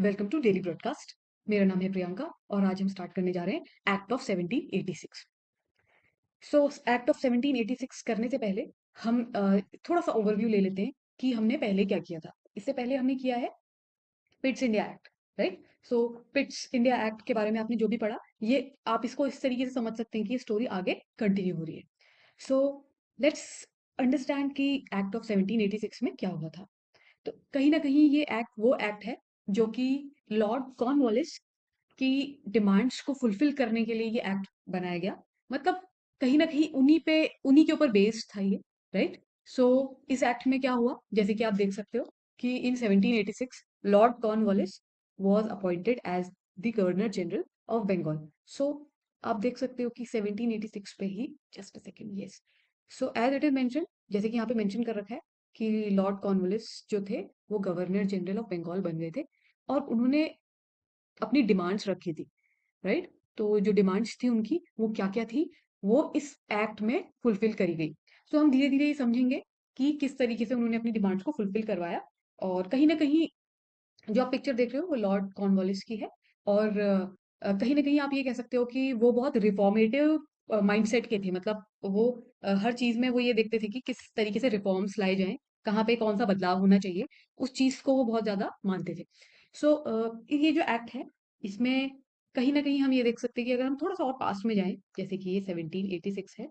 Welcome to daily broadcast. मेरा नाम है प्रियंका और आज हम स्टार्ट करने जा रहे हैं act of 1786। So act of 1786 करने से पहले हम थोड़ा सा ओवरव्यू ले लेते हैं कि हमने पहले क्या किया था। इससे पहले हमने किया है पिट्स इंडिया एक्ट, राइट। सो पिट्स इंडिया एक्ट के बारे में आपने जो भी पढ़ा, ये आप इसको इस तरीके से समझ सकते हैं कि ये स्टोरी आगे कंटिन्यू हो रही है। सो लेट्स अंडरस्टैंड कि एक्ट ऑफ 1786 में क्या हुआ था। तो कहीं ना कहीं ये एक्ट वो एक्ट है जो कि लॉर्ड कॉर्नवालिस की डिमांड्स को फुलफिल करने के लिए ये एक्ट बनाया गया। मतलब कहीं ना कहीं उन्हीं के ऊपर बेस्ड था ये, राइट। सो इस एक्ट में क्या हुआ, जैसे कि आप देख सकते हो कि in 1786 Lord Cornwallis was appointed as the governor general of Bengal. So आप देख सकते हो कि 1786 पे ही, just a second, yes. So as it is mention, जैसे कि यहाँ पे मेंशन कर रखा है कि लॉर्ड कॉर्नवालिस जो थे वो गवर्नर जनरल ऑफ बंगाल बन गए थे और उन्होंने अपनी डिमांड्स रखी थी, राइट। तो जो डिमांड्स थी उनकी वो क्या क्या थी, वो इस एक्ट में फुलफिल करी गई। सो हम धीरे धीरे ये समझेंगे कि किस तरीके से उन्होंने अपनी डिमांड्स को फुलफिल करवाया। और कहीं ना कहीं जो आप पिक्चर देख रहे हो वो लॉर्ड कॉर्नवालिस की है। और कहीं ना कहीं आप ये कह सकते हो कि वो बहुत रिफॉर्मेटिव माइंडसेट के थे। मतलब वो हर चीज में वो ये देखते थे कि किस तरीके से रिफॉर्म्स लाए जाएं, कहाँ पे कौन सा बदलाव होना चाहिए, उस चीज को वो बहुत ज्यादा मानते थे। सो ये जो एक्ट है, इसमें कहीं ना कहीं हम ये देख सकते हैं कि अगर हम थोड़ा सा और पास्ट में जाएं, जैसे कि ये 1786 है,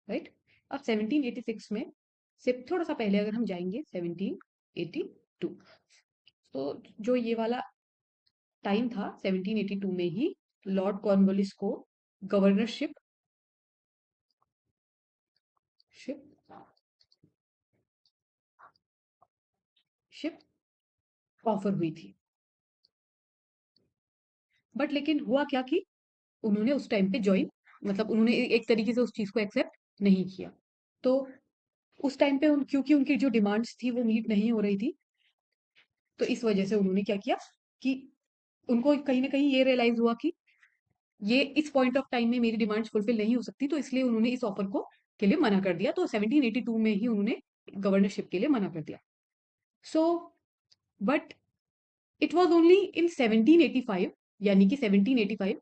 राइट। अब 1786 में से थोड़ा सा पहले अगर हम जाएंगे 1782, तो जो ये वाला टाइम था 1782 में ही लॉर्ड कॉर्नवालिस को गवर्नरशिप शिप शिप ऑफर हुई थी। बट लेकिन हुआ क्या कि उन्होंने उस टाइम पे ज्वाइन, मतलब उन्होंने एक तरीके से उस चीज को एक्सेप्ट नहीं किया। तो उस टाइम पे क्योंकि उनकी जो डिमांड्स थी वो मीट नहीं हो रही थी, तो इस वजह से उन्होंने क्या किया कि उनको कहीं ना कहीं ये रियलाइज हुआ कि ये इस पॉइंट ऑफ टाइम में मेरी डिमांड्स फुलफिल नहीं हो सकती, तो इसलिए उन्होंने इस ऑफर को के लिए मना कर दिया। तो 1782 में ही उन्होंने गवर्नरशिप के लिए मना कर दिया। So but it was only in 1785, यानी कि 1785,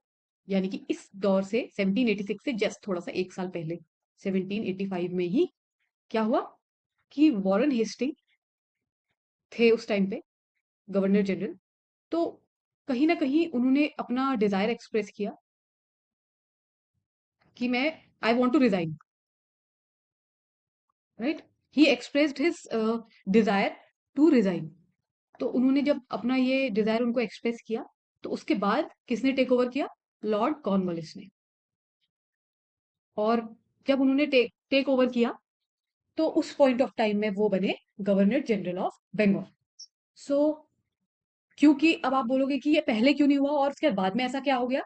यानी कि इस दौर से 1786 से जस्ट थोड़ा सा एक साल पहले 1785 में ही क्या हुआ कि वॉरेन हेस्टिंग थे उस टाइम पे गवर्नर जनरल। तो कहीं ना कहीं उन्होंने अपना डिजायर एक्सप्रेस किया कि मैं I want to resign, right. He expressed his desire to resign. तो उन्होंने जब अपना ये डिजायर उनको एक्सप्रेस किया, तो उसके बाद किसने टेक ओवर किया? लॉर्ड कॉर्नवालिस ने। और जब उन्होंने टेक ओवर किया, तो उस पॉइंट ऑफ टाइम में वो बने गवर्नर जनरल ऑफ बंगाल। सो क्योंकि अब आप बोलोगे कि ये पहले क्यों नहीं हुआ और उसके बाद में ऐसा क्या हो गया।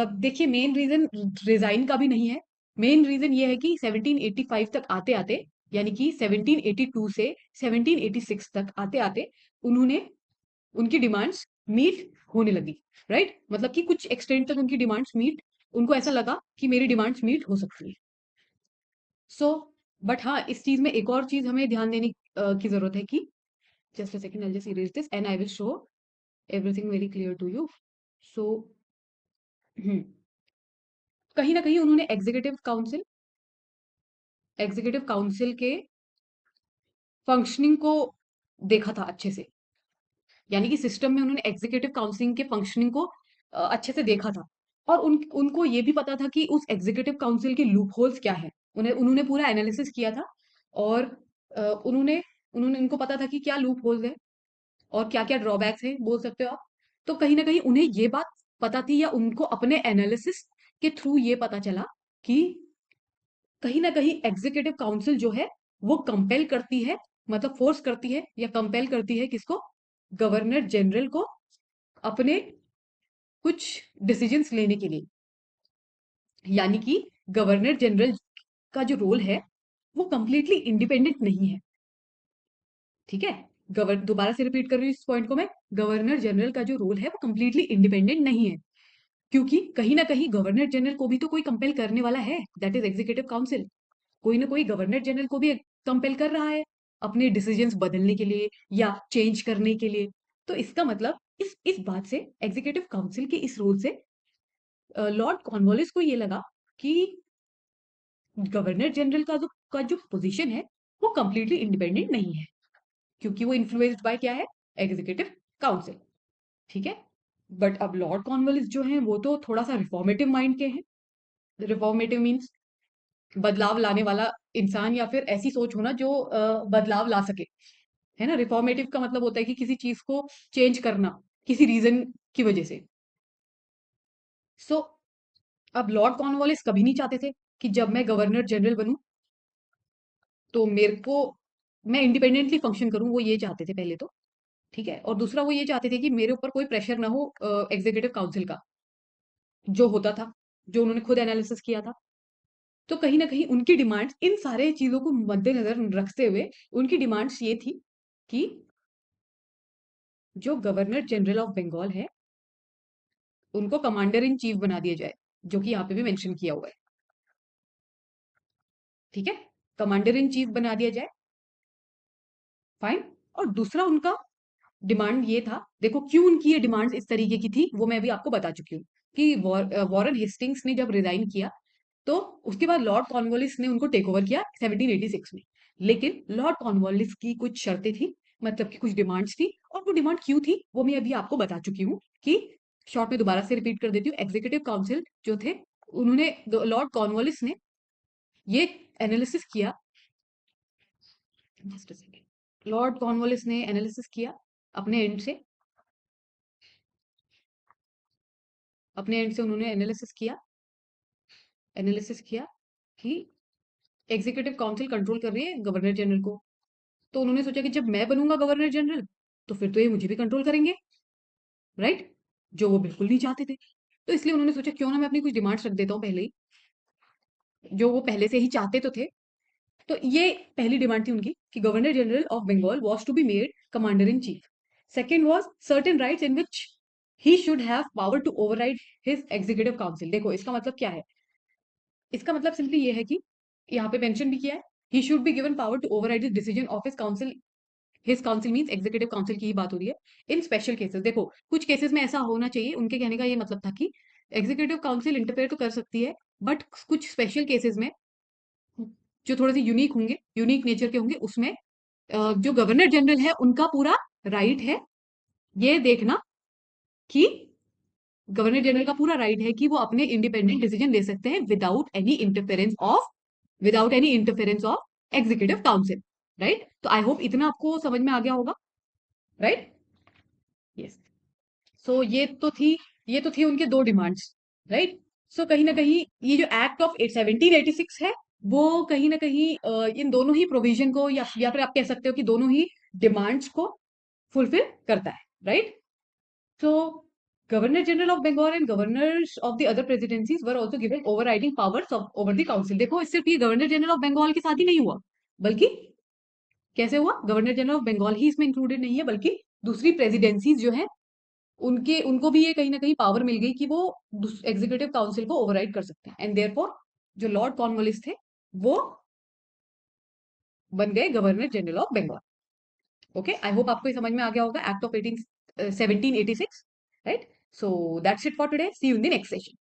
देखिए, मेन रीजन रिजाइन का भी नहीं है। मेन रीजन ये है कि 1785 तक आते आते, यानी कि 1782 से 1786 तक आते आते, उन्होंने उनकी डिमांड्स मीट होने लगी, राइट। मतलब कि कुछ एक्सटेंड तक उनकी डिमांड्स मीट, उनको ऐसा लगा कि मेरी डिमांड्स मीट हो सकती है। सो बट हाँ, इस चीज में एक और चीज हमें ध्यान देने की जरूरत है कि just a second, I just erase this and I will show everything very clear to you. So कहीं ना कहीं उन्होंने एग्जीक्यूटिव काउंसिल के फंक्शनिंग को देखा था अच्छे से। यानी कि सिस्टम में उन्होंने एग्जीक्यूटिव काउंसिलिंग के फंक्शनिंग को अच्छे से देखा था। और उनको ये भी पता था कि उस एग्जीक्यूटिव काउंसिल के लूप होल्स क्या है। उन्हें उन्होंने पूरा एनालिसिस किया था। और उन्होंने उन्होंने उनको पता था कि क्या लूप होल्स है और क्या क्या ड्रॉबैक्स है, बोल सकते हो आप। तो कहीं ना कहीं उन्हें ये बात पता थी, या उनको अपने एनालिसिस के थ्रू ये पता चला कि कहीं ना कहीं एग्जीक्यूटिव काउंसिल जो है वो कंपेल करती है, मतलब फोर्स करती है या कंपेल करती है किसको? गवर्नर जनरल को अपने कुछ डिसीजंस लेने के लिए। यानी कि गवर्नर जनरल का जो रोल है वो कंप्लीटली इंडिपेंडेंट नहीं है, ठीक है। दोबारा से रिपीट कर रही हूँ इस पॉइंट को मैं। गवर्नर जनरल का जो रोल है वो कंप्लीटली इंडिपेंडेंट नहीं है, क्योंकि कहीं ना कहीं गवर्नर जनरल को भी तो कोई कंपेल करने वाला है, दैट इज एग्जीक्यूटिव काउंसिल। कोई ना कोई गवर्नर जनरल को भी कंपेल कर रहा है अपने डिसीजंस बदलने के लिए या चेंज करने के लिए। तो इसका मतलब इस बात से, एग्जीक्यूटिव काउंसिल के इस रूल से लॉर्ड कॉर्नवालिस को ये लगा कि गवर्नर जनरल का जो पोजीशन है वो कंप्लीटली इंडिपेंडेंट नहीं है, क्योंकि वो इन्फ्लुएंस्ड बाय क्या है, एग्जीक्यूटिव काउंसिल। ठीक है। बट अब लॉर्ड कॉर्नवालिस जो है वो तो थोड़ा सा रिफॉर्मेटिव माइंड के हैं। रिफॉर्मेटिव मीन्स बदलाव लाने वाला इंसान, या फिर ऐसी सोच होना जो बदलाव ला सके, है ना। रिफॉर्मेटिव का मतलब होता है कि किसी चीज को चेंज करना किसी रीजन की वजह से। सो अब लॉर्ड कॉर्नवालिस कभी नहीं चाहते थे कि जब मैं गवर्नर जनरल बनूं तो मेरे को मैं इंडिपेंडेंटली फंक्शन करूं, वो ये चाहते थे पहले तो। ठीक है। और दूसरा वो ये चाहते थे कि मेरे ऊपर कोई प्रेशर ना हो एग्जीक्यूटिव काउंसिल का, जो होता था, जो उन्होंने खुद एनालिसिस किया था। तो कहीं ना कहीं उनकी डिमांड्स, इन सारे चीजों को मद्देनजर रखते हुए उनकी डिमांड्स ये थी कि जो गवर्नर जनरल ऑफ बंगाल है उनको कमांडर इन चीफ बना दिया जाए, जो कि यहाँ पे भी मेंशन किया हुआ है। ठीक है। कमांडर इन चीफ बना दिया जाए। फाइन। और दूसरा उनका डिमांड ये था, देखो क्यों उनकी ये डिमांड्स इस तरीके की थी वो मैं अभी आपको बता चुकी हूँ, कि वॉरेन हेस्टिंग्स ने जब रिजाइन किया तो उसके बाद लॉर्ड कॉर्नवालिस ने उनको टेक ओवर किया 1786 में। लेकिन लॉर्ड कॉर्नवालिस की कुछ शर्तें थी, मतलब कि कुछ डिमांड्स थी, और वो डिमांड क्यों थी वो मैं अभी आपको बता चुकी हूँ। कि शॉर्ट में दोबारा से रिपीट कर देती हूँ। एग्जीक्यूटिव काउंसिल जो थे, उन्होंने, लॉर्ड कॉर्नवालिस ने ये एनालिसिस किया, just a second, Lord Cornwallis ने एनालिसिस किया अपने एंड से, उन्होंने एनालिसिस किया कि एग्जीक्यूटिव काउंसिल कंट्रोल कर रही है गवर्नर जनरल को। तो उन्होंने सोचा कि जब मैं बनूंगा गवर्नर जनरल तो फिर तो ये मुझे भी कंट्रोल करेंगे, राइट, जो वो बिल्कुल नहीं चाहते थे। तो इसलिए उन्होंने सोचा क्यों ना मैं अपनी कुछ डिमांड्स रख देता हूँ पहले ही, जो वो पहले से ही चाहते तो थे। तो ये पहली डिमांड थी उनकी कि governor general of Bengal was to be made commander in chief. Second was certain rights in which he should have power to override his executive council. देखो इसका मतलब क्या है, इसका मतलब सिंपली ये है कि यहाँ पे मेंशन भी किया है, he should be given power to override the decision of his council. His council means executive council की ही बात हो रही है। इन स्पेशल केसेस, देखो कुछ केसेस में ऐसा होना चाहिए, उनके कहने का ये मतलब था कि एग्जीक्यूटिव काउंसिल इंटरफेयर तो कर सकती है, बट कुछ स्पेशल केसेस में जो थोड़े से यूनिक होंगे, यूनिक नेचर के होंगे, उसमें जो गवर्नर जनरल है उनका पूरा राइट है ये देखना कि गवर्नर जनरल का पूरा राइट है कि वो अपने इंडिपेंडेंट डिसीजन ले सकते हैं without any interference of executive council. Right. तो आई होप इतना आपको समझ में आ गया होगा। राइट। यस। सो ये तो थी उनके दो डिमांड्स। राइट। सो कहीं ना कहीं ये जो एक्ट ऑफ 1786 है वो कहीं ना कहीं इन दोनों ही प्रोविजन को, या फिर आप कह सकते हो कि दोनों ही डिमांड्स को फुलफिल करता है। Right. So governor general of Bengal and governors of the other presidencies were also given overriding powers over the council. देखो सिर्फ ये गवर्नर जनरल ऑफ बंगाल के साथ ही नहीं हुआ, बल्कि कैसे हुआ, गवर्नर जनरल ऑफ बंगाल ही इसमें इंक्लूडेड नहीं है, बल्कि दूसरी प्रेसिडेंसीज जो है उनको भी ये कहीं ना कहीं पावर मिल गई कि वो एग्जीक्यूटिव काउंसिल को ओवरराइड कर सकते हैं। एंड देयरफॉर जो लॉर्ड कॉर्नवालिस थे वो बन गए governor general of Bengal. Okay, I hope आपको ये समझ में आ गया होगा act of 1786। Right. So that's it for today, see you in the next session.